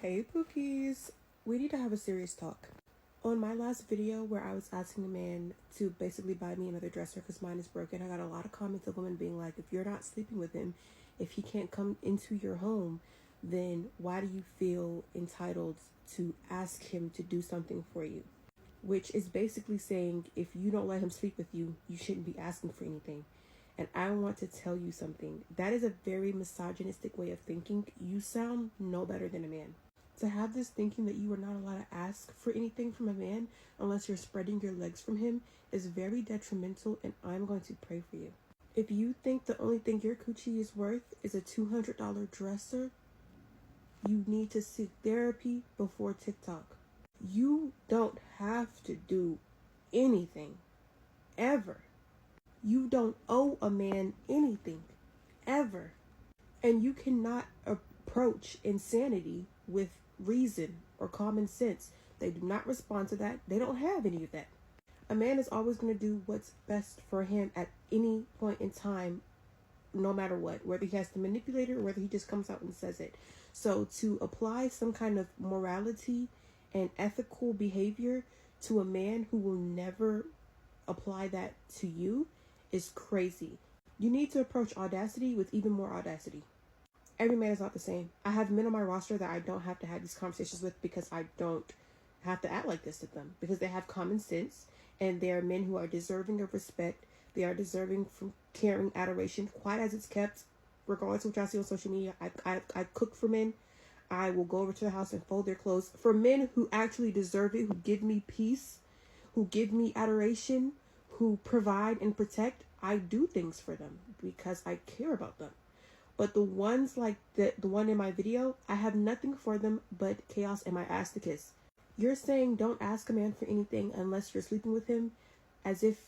Hey Pookies, we need to have a serious talk. On my last video where I was asking a man to basically buy me another dresser because mine is broken, I got a lot of comments of women being like, if you're not sleeping with him, if he can't come into your home, then why do you feel entitled to ask him to do something for you? Which is basically saying if you don't let him sleep with you, you shouldn't be asking for anything. And I want to tell you something. That is a very misogynistic way of thinking. You sound no better than a man. To have this thinking that you are not allowed to ask for anything from a man unless you're spreading your legs from him is very detrimental, and I'm going to pray for you. If you think the only thing your coochie is worth is a $200 dresser, you need to seek therapy before TikTok. You don't have to do anything, ever. You don't owe a man anything, ever. And you cannot approach insanity with reason or common sense. They do not respond to that. They don't have any of that. A man is always going to do what's best for him at any point in time, no matter what, whether he has to manipulate it or whether he just comes out and says it. So to apply some kind of morality and ethical behavior to a man who will never apply that to you is crazy. You need to approach audacity with even more audacity. Every man is not the same. I have men on my roster that I don't have to have these conversations with because I don't have to act like this to them, because they have common sense and they are men who are deserving of respect. They are deserving from caring, adoration, quiet as it's kept. Regardless of what y'all see on social media, I cook for men. I will go over to the house and fold their clothes. For men who actually deserve it, who give me peace, who give me adoration, who provide and protect, I do things for them because I care about them. But the ones like the one in my video, I have nothing for them but chaos and my ass to kiss. You're saying don't ask a man for anything unless you're sleeping with him, as if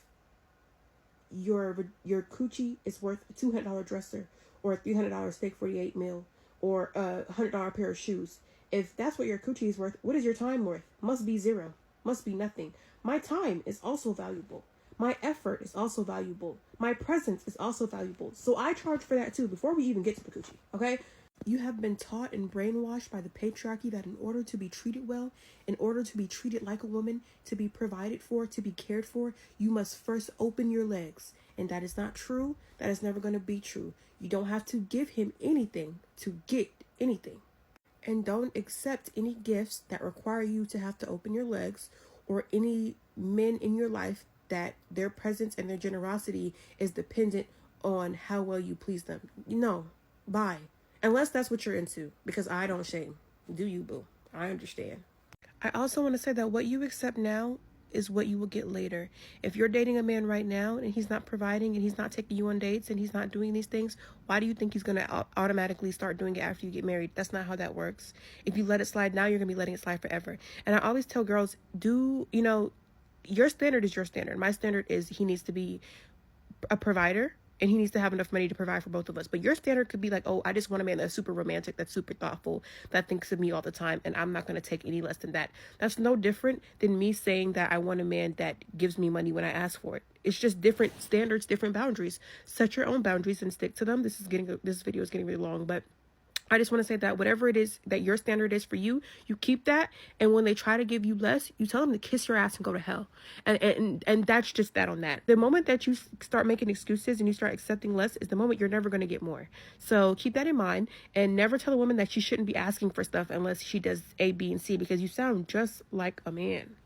your coochie is worth a $200 dresser or a $300 steak 48 meal or a $100 pair of shoes. If that's what your coochie is worth, what is your time worth? Must be zero. Must be nothing. My time is also valuable. My effort is also valuable. My presence is also valuable. So I charge for that too before we even get to the coochie, okay? You have been taught and brainwashed by the patriarchy that in order to be treated well, in order to be treated like a woman, to be provided for, to be cared for, you must first open your legs. And that is not true. That is never going to be true. You don't have to give him anything to get anything. And don't accept any gifts that require you to have to open your legs, or any men in your life that their presence and their generosity is dependent on how well you please them. No, bye. Unless that's what you're into, because I don't shame. Do you, boo? I understand. I also want to say that what you accept now is what you will get later. If you're dating a man right now and he's not providing and he's not taking you on dates and he's not doing these things, why do you think he's going to automatically start doing it after you get married? That's not how that works. If you let it slide now, you're going to be letting it slide forever. And I always tell girls, your standard is your standard. My standard is he needs to be a provider and he needs to have enough money to provide for both of us. But your standard could be like, oh, I just want a man that's super romantic, that's super thoughtful, that thinks of me all the time, and I'm not going to take any less than that. That's no different than me saying that I want a man that gives me money when I ask for it. It's just different standards, different boundaries. Set your own boundaries and stick to them. This video is getting really long, but I just want to say that whatever it is that your standard is for you, you keep that. And when they try to give you less, you tell them to kiss your ass and go to hell. And that's just that on that. The moment that you start making excuses and you start accepting less is the moment you're never going to get more. So keep that in mind, and never tell a woman that she shouldn't be asking for stuff unless she does A, B, and C, because you sound just like a man.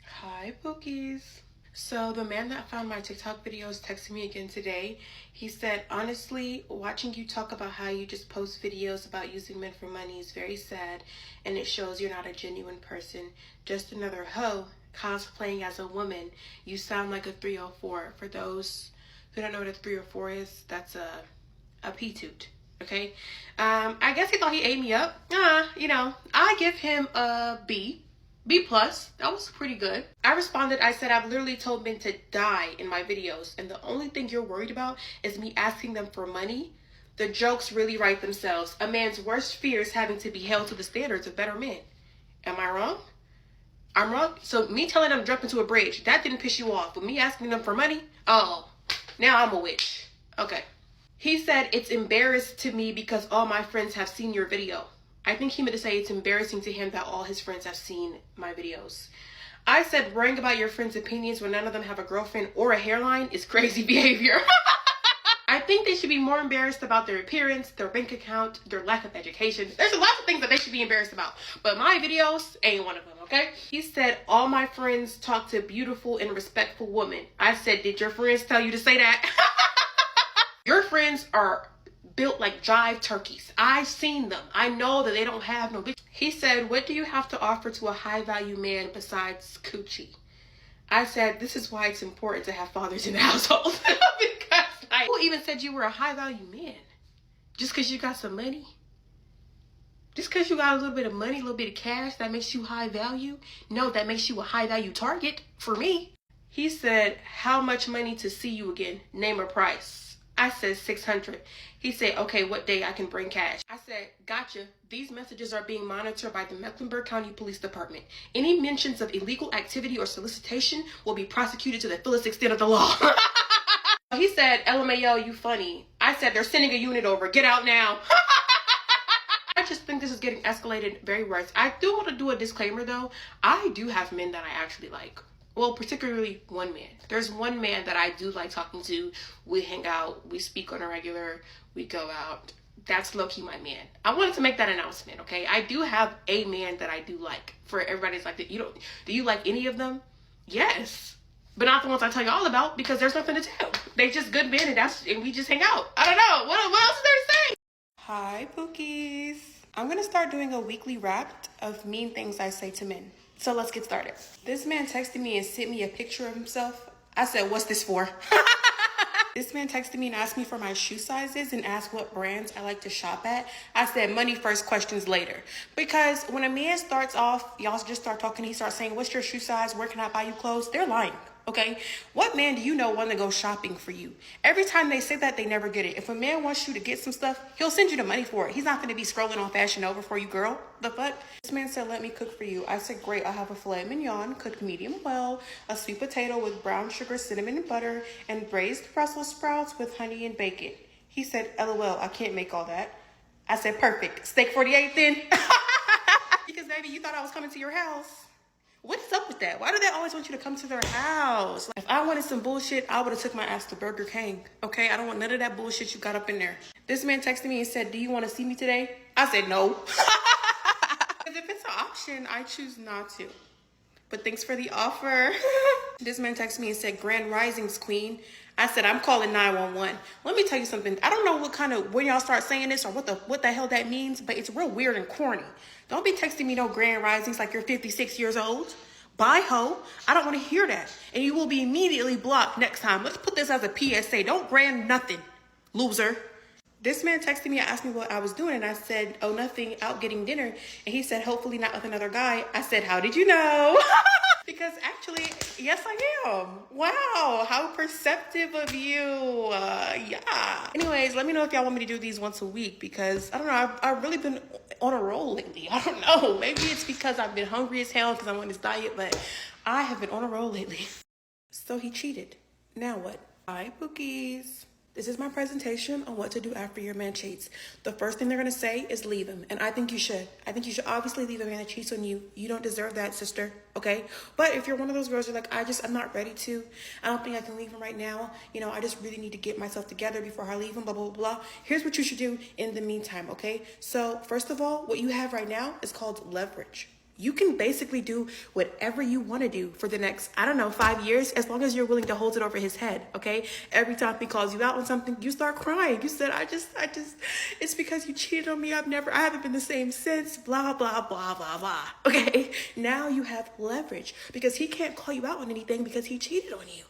Hi, Pookies. So the man that found my TikTok videos texted me again today. He said, honestly, watching you talk about how you just post videos about using men for money is very sad, and it shows you're not a genuine person. Just another hoe cosplaying as a woman. You sound like a 304. For those who don't know what a 304 is, that's a P-toot. Okay? I guess he thought he ate me up. I give him a B+. That was pretty good. I responded, I said, I've literally told men to die in my videos, and the only thing you're worried about is me asking them for money. The jokes really write themselves. A man's worst fear is having to be held to the standards of better men. Am I wrong? I'm wrong? So me telling them to jump into a bridge, that didn't piss you off. But me asking them for money? Oh, now I'm a witch. Okay. He said, it's embarrassed to me because all my friends have seen your video. I think he meant to say it's embarrassing to him that all his friends have seen my videos. I said worrying about your friends' opinions when none of them have a girlfriend or a hairline is crazy behavior. I think they should be more embarrassed about their appearance, their bank account, their lack of education. There's a lot of things that they should be embarrassed about, but my videos ain't one of them, okay? He said, all my friends talk to beautiful and respectful women. I said, did your friends tell you to say that? Your friends are built like jive turkeys. I've seen them. I know that they don't have no bitch. He said, what do you have to offer to a high value man besides coochie? I said, this is why it's important to have fathers in the household. Because like, who even said you were a high value man? Just because you got some money? Just because you got a little bit of money, a little bit of cash, that makes you high value? No, that makes you a high value target for me. He said, how much money to see you again? Name a price. I said 600. He said, okay, what day I can bring cash? I said, gotcha. These messages are being monitored by the Mecklenburg County Police Department. Any mentions of illegal activity or solicitation will be prosecuted to the fullest extent of the law. He said, LMAO, you funny. I said, they're sending a unit over. Get out now. I just think this is getting escalated very worse. I do want to do a disclaimer though. I do have men that I actually like. Well, particularly one man. There's one man that I do like talking to. We hang out, we speak on a regular, we go out. That's low-key my man. I wanted to make that announcement, okay? I do have a man that I do like. For everybody's like, do you like any of them? Yes. But not the ones I tell you all about because there's nothing to tell. They just good men and we just hang out. I don't know. What else is there to say? Hi, Pookies. I'm going to start doing a weekly wrap of mean things I say to men. So let's get started. This man texted me and sent me a picture of himself. I said, what's this for? This man texted me and asked me for my shoe sizes and asked what brands I like to shop at. I said, money first, questions later. Because when a man starts off, y'all just start talking, he starts saying, what's your shoe size? Where can I buy you clothes? They're lying. Okay, what man do you know want to go shopping for you? Every time they say that, they never get it. If a man wants you to get some stuff, he'll send you the money for it. He's not going to be scrolling on Fashion Nova for you, girl. The fuck? This man said, let me cook for you. I said, great. I'll have a filet mignon, cooked medium well, a sweet potato with brown sugar, cinnamon, and butter, and braised Brussels sprouts with honey and bacon. He said, LOL, I can't make all that. I said, perfect. Steak 48 then. Because baby, you thought I was coming to your house. What's up with that? Why do they always want you to come to their house? Like, if I wanted some bullshit, I would have took my ass to Burger King. Okay, I don't want none of that bullshit you got up in there. This man texted me and said, do you want to see me today? I said, no. Because if it's an option, I choose not to. But thanks for the offer. This man texted me and said, Grand Risings, Queen. I said, I'm calling 911. Let me tell you something. I don't know when y'all start saying this or what the hell that means, but it's real weird and corny. Don't be texting me no Grand Risings like you're 56 years old. Bye, ho. I don't want to hear that. And you will be immediately blocked next time. Let's put this as a PSA. Don't grand nothing, loser. This man texted me and asked me what I was doing, and I said, oh, nothing, out getting dinner. And he said, hopefully not with another guy. I said, how did you know? Because actually, yes, I am. Wow, how perceptive of you. Yeah. Anyways, let me know if y'all want me to do these once a week because, I don't know, I've really been on a roll lately. I don't know. Maybe it's because I've been hungry as hell because I'm on this diet, but I have been on a roll lately. So he cheated. Now what? Hi, Pookies. This is my presentation on what to do after your man cheats. The first thing they're going to say is leave him. And I think you should. I think you should obviously leave a man that cheats on you. You don't deserve that, sister. Okay? But if you're one of those girls who are like, I'm not ready to. I don't think I can leave him right now. I just really need to get myself together before I leave him, blah, blah, blah, blah. Here's what you should do in the meantime, okay? So first of all, what you have right now is called leverage. You can basically do whatever you want to do for the next, 5 years, as long as you're willing to hold it over his head, okay? Every time he calls you out on something, you start crying. You said, it's because you cheated on me. I haven't been the same since, blah, blah, blah, blah, blah, okay? Now you have leverage because he can't call you out on anything because he cheated on you.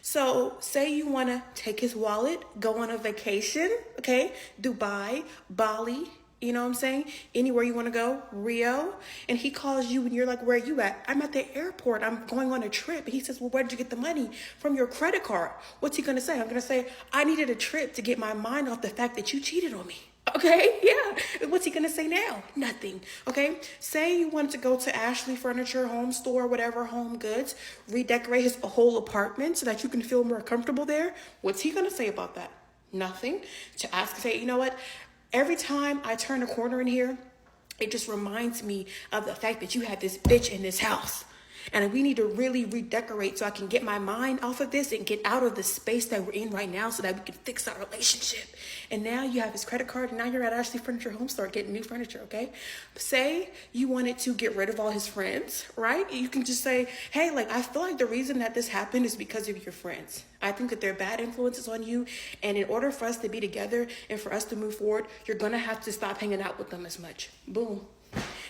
So say you want to take his wallet, go on a vacation, okay? Dubai, Bali, you know what I'm saying? Anywhere you want to go, Rio. And he calls you and you're like, where are you at? I'm at the airport. I'm going on a trip. And he says, well, where did you get the money? From your credit card. What's he going to say? I'm going to say, I needed a trip to get my mind off the fact that you cheated on me. Okay, yeah. What's he going to say now? Nothing. Okay, say you wanted to go to Ashley Furniture, Home Store, whatever, Home Goods, redecorate his whole apartment so that you can feel more comfortable there. What's he going to say about that? Nothing. To ask, say, you know what? Every time I turn a corner in here, it just reminds me of the fact that you have this bitch in this house. And we need to really redecorate so I can get my mind off of this and get out of the space that we're in right now so that we can fix our relationship. And now you have his credit card, and now you're at Ashley Furniture Home Store getting new furniture, okay? Say you wanted to get rid of all his friends, right? You can just say, hey, like, I feel like the reason that this happened is because of your friends. I think that they're bad influences on you. And in order for us to be together and for us to move forward, you're going to have to stop hanging out with them as much. Boom.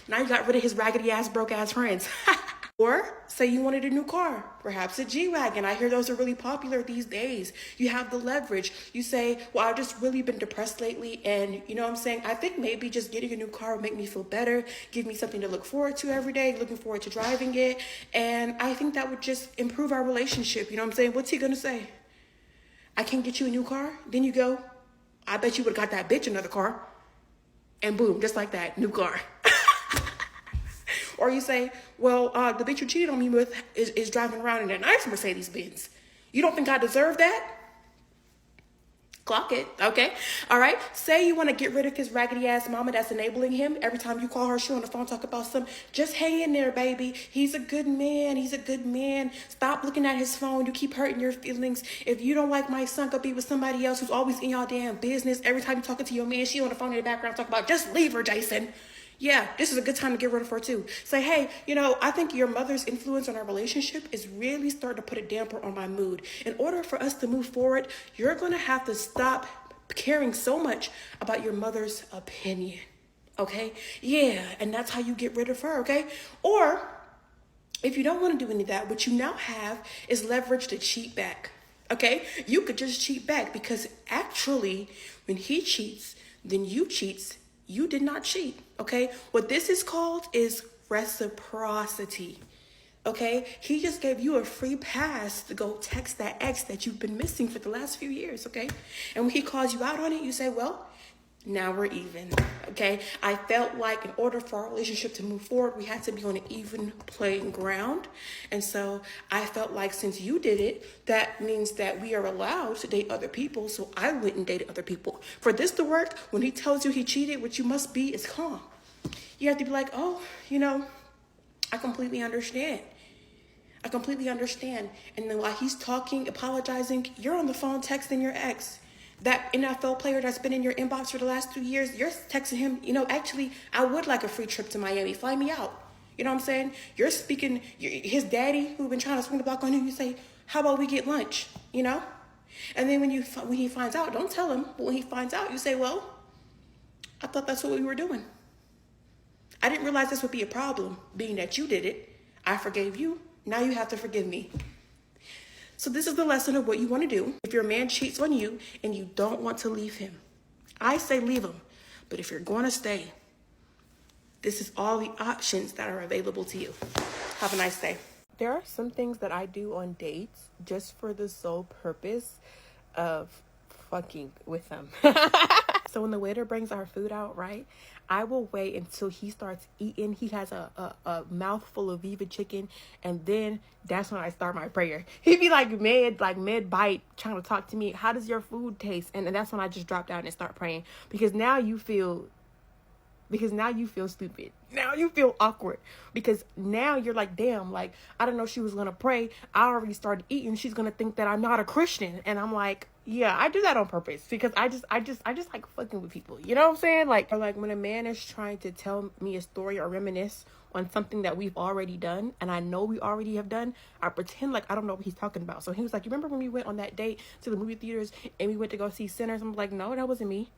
Now you got rid of his raggedy ass, broke ass friends. Or say you wanted a new car, perhaps a G-Wagon. I hear those are really popular these days. You have the leverage. You say, well, I've just really been depressed lately. And you know what I'm saying? I think maybe just getting a new car would make me feel better, give me something to look forward to every day, looking forward to driving it. And I think that would just improve our relationship. You know what I'm saying? What's he going to say? I can't get you a new car? Then you go, I bet you would have got that bitch another car. And boom, just like that, new car. Or you say, well, the bitch you cheated on me with is driving around in a nice Mercedes Benz. You don't think I deserve that? Clock it, okay? All right, say you want to get rid of his raggedy ass mama that's enabling him. Every time you call her, she on the phone talk about something. Just hang in there, baby. He's a good man. He's a good man. Stop looking at his phone. You keep hurting your feelings. If you don't like my son, go be with somebody else who's always in y'all damn business. Every time you're talking to your man, she on the phone in the background talking about, just leave her, Jason. Yeah, this is a good time to get rid of her too. Say, hey, you know, I think your mother's influence on our relationship is really starting to put a damper on my mood. In order for us to move forward, you're going to have to stop caring so much about your mother's opinion. Okay? Yeah, and that's how you get rid of her, okay? Or if you don't want to do any of that, what you now have is leverage to cheat back. Okay? You could just cheat back because actually when he cheats, then you cheats. You did not cheat, okay? What this is called is reciprocity, okay? He just gave you a free pass to go text that ex that you've been missing for the last few years, okay? And when he calls you out on it, you say, well, now we're even, okay? I felt like in order for our relationship to move forward, we had to be on an even playing ground. And so I felt like since you did it, that means that we are allowed to date other people. So I went and dated other people. For this to work, when he tells you he cheated, what you must be is calm. You have to be like, oh, you know, I completely understand. I completely understand. And then while he's talking, apologizing, you're on the phone texting your ex. That NFL player that's been in your inbox for the last 2 years, you're texting him, you know, actually, I would like a free trip to Miami. Fly me out. You know what I'm saying? You're speaking, his daddy who been trying to swing the block on you, you say, how about we get lunch, you know? And then when he finds out, don't tell him. But when he finds out, you say, well, I thought that's what we were doing. I didn't realize this would be a problem, being that you did it. I forgave you. Now you have to forgive me. So this is the lesson of what you want to do. If your man cheats on you and you don't want to leave him, I say leave him. But if you're going to stay, this is all the options that are available to you. Have a nice day. There are some things that I do on dates just for the sole purpose of fucking with them. So when the waiter brings our food out, right, I will wait until he starts eating. He has a mouthful of Viva chicken, and then that's when I start my prayer. He'd be like mid bite trying to talk to me. How does your food taste? And that's when I just drop down and start praying, because now you feel stupid. Now you feel awkward, because now you're like, damn, like, I didn't know she was going to pray. I already started eating. She's going to think that I'm not a Christian. And I'm like, yeah, I do that on purpose, because I just like fucking with people. You know what I'm saying? Like, or like when a man is trying to tell me a story or reminisce on something that we've already done, and I know we already have done, I pretend like I don't know what he's talking about. So he was like, you remember when we went on that date to the movie theaters and we went to go see Sinners? I'm like, no, that wasn't me.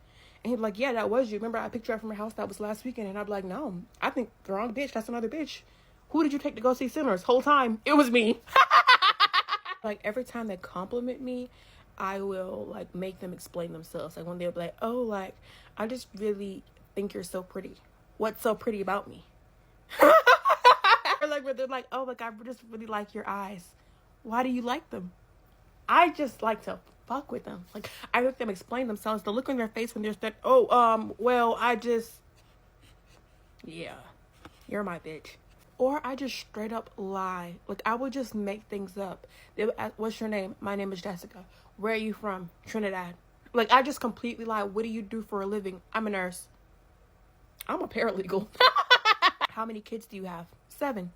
And he'd be like, yeah, that was you. Remember I picked you up from your house? That was last weekend. And I'd be like, no, I think the wrong bitch. That's another bitch. Who did you take to go see Sinners? Whole time, it was me. Like, every time they compliment me, I will, like, make them explain themselves. Like, when they'll be like, oh, like, I just really think you're so pretty. What's so pretty about me? Or, like, where they're like, oh, like, I just really like your eyes. Why do you like them? I just like to fuck with them. Like, I make them explain themselves. The look on their face when they're like, oh, well, I just, yeah, you're my bitch. Or I just straight up lie. Like, I would just make things up. They would ask, what's your name? My name is Jessica. Where are you from? Trinidad. Like, I just completely lied. What do you do for a living? I'm a nurse. I'm a paralegal. How many kids do you have? 7.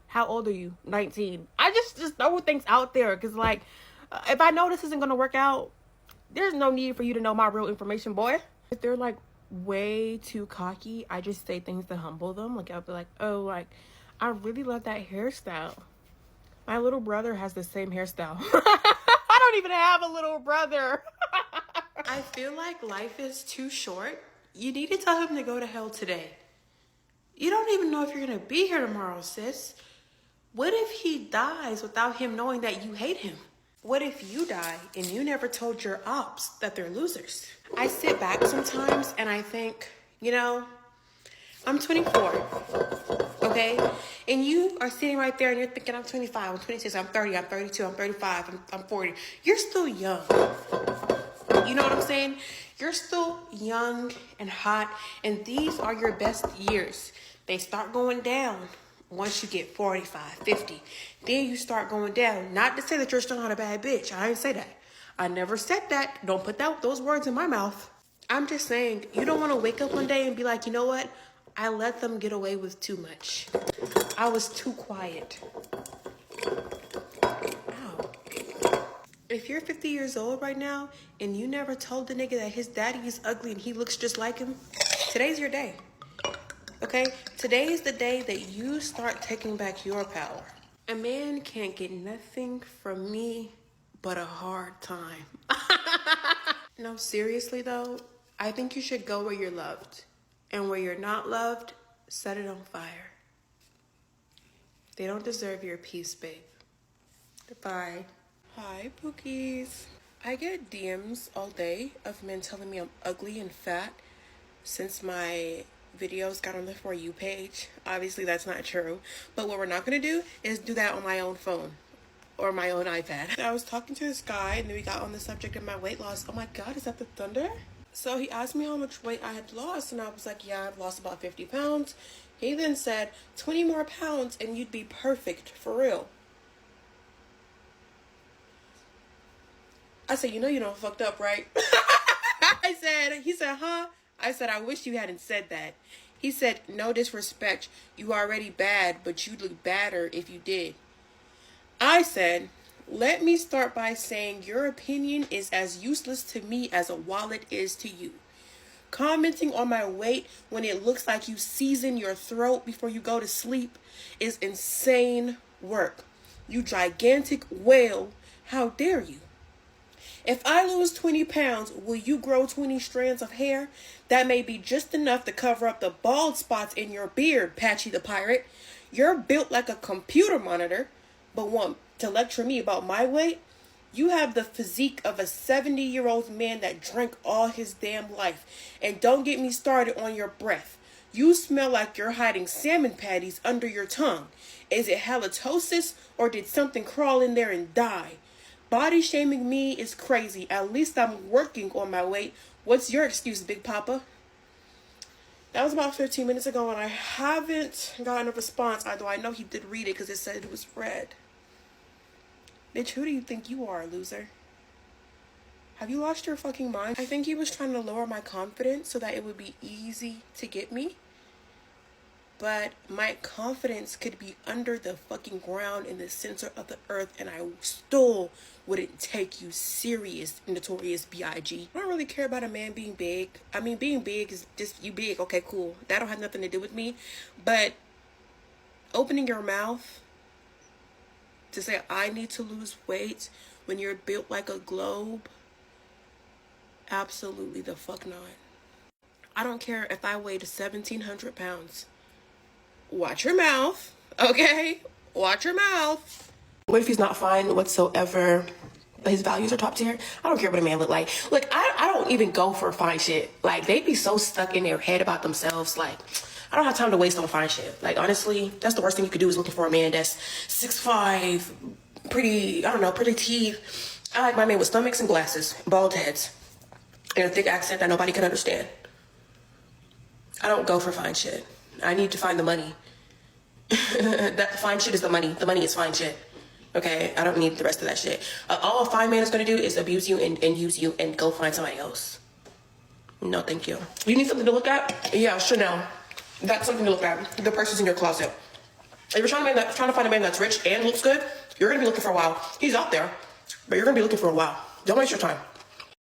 How old are you? 19. I just throw things out there because, like, if I know this isn't going to work out, there's no need for you to know my real information, boy. If they're, like, way too cocky, I just say things to humble them. Like, I'll be like, oh, like, I really love that hairstyle. My little brother has the same hairstyle. I don't even have a little brother. I feel like life is too short. You need to tell him to go to hell today. You don't even know if you're going to be here tomorrow, sis. What if he dies without him knowing that you hate him? What if you die and you never told your ops that they're losers? I sit back sometimes and I think, you know, I'm 24, okay? And you are sitting right there and you're thinking, I'm 25, I'm 26, I'm 30, I'm 32, I'm 35, I'm 40. You're still young. You know what I'm saying? You're still young and hot, and these are your best years. They start going down once you get 45, 50. Then you start going down. Not to say that you're still not a bad bitch. I didn't say that. I never said that. Don't put those words in my mouth. I'm just saying, you don't want to wake up one day and be like, you know what? I let them get away with too much. I was too quiet. Ow. If you're 50 years old right now and you never told the nigga that his daddy is ugly and he looks just like him, today's your day. Okay? Today is the day that you start taking back your power. A man can't get nothing from me but a hard time. No, seriously though, I think you should go where you're loved. And where you're not loved, set it on fire. They don't deserve your peace, babe. Goodbye. Hi, Pookies. I get DMs all day of men telling me I'm ugly and fat since my videos got on the For You page. Obviously, that's not true. But what we're not going to do is do that on my own phone or my own iPad. I was talking to this guy, and then we got on the subject of my weight loss. Oh my God, is that the thunder? So he asked me how much weight I had lost, and I was like, yeah, I've lost about 50 pounds. He then said, 20 more pounds and you'd be perfect, for real. I said, you know you don't fucked up, right? He said, huh? I said, I wish you hadn't said that. He said, no disrespect. You already bad, but you'd look badder if you did. I said, let me start by saying your opinion is as useless to me as a wallet is to you. Commenting on my weight when it looks like you season your throat before you go to sleep is insane work. You gigantic whale, how dare you? If I lose 20 pounds, will you grow 20 strands of hair? That may be just enough to cover up the bald spots in your beard, Patchy the Pirate. You're built like a computer monitor, but want to lecture me about my weight? You have the physique of a 70-year-old man that drank all his damn life. And don't get me started on your breath. You smell like you're hiding salmon patties under your tongue. Is it halitosis or did something crawl in there and die? Body shaming me is crazy. At least I'm working on my weight. What's your excuse, Big Papa? That was about 15 minutes ago, and I haven't gotten a response, although I know he did read it because it said it was read. Bitch, who do you think you are, loser? Have you lost your fucking mind? I think he was trying to lower my confidence so that it would be easy to get me. But my confidence could be under the fucking ground in the center of the earth, and I still wouldn't take you serious, Notorious B.I.G. I don't really care about a man being big. I mean, being big is just, you big, okay, cool. That don't have nothing to do with me. But opening your mouth to say I need to lose weight when you're built like a globe, absolutely the fuck not. I don't care if I weighed 1,700 pounds. Watch your mouth, okay? Watch your mouth. What if he's not fine whatsoever, but his values are top tier? I don't care what a man look like. Look, I don't even go for fine shit. Like, they be so stuck in their head about themselves. Like, I don't have time to waste on fine shit. Like, honestly, that's the worst thing you could do is looking for a man that's 6'5", pretty, I don't know, pretty teeth. I like my man with stomachs and glasses, bald heads, and a thick accent that nobody can understand. I don't go for fine shit. I need to find the money. That fine shit is the money. The money is fine shit. Okay, I don't need the rest of that shit. All a fine man is gonna do is abuse you and use you and go find somebody else. No, thank you. You need something to look at? Yeah, Chanel. That's something to look at. The purses in your closet. If you're trying to find a man that's rich and looks good, you're gonna be looking for a while. He's out there, but you're gonna be looking for a while. Don't waste your time.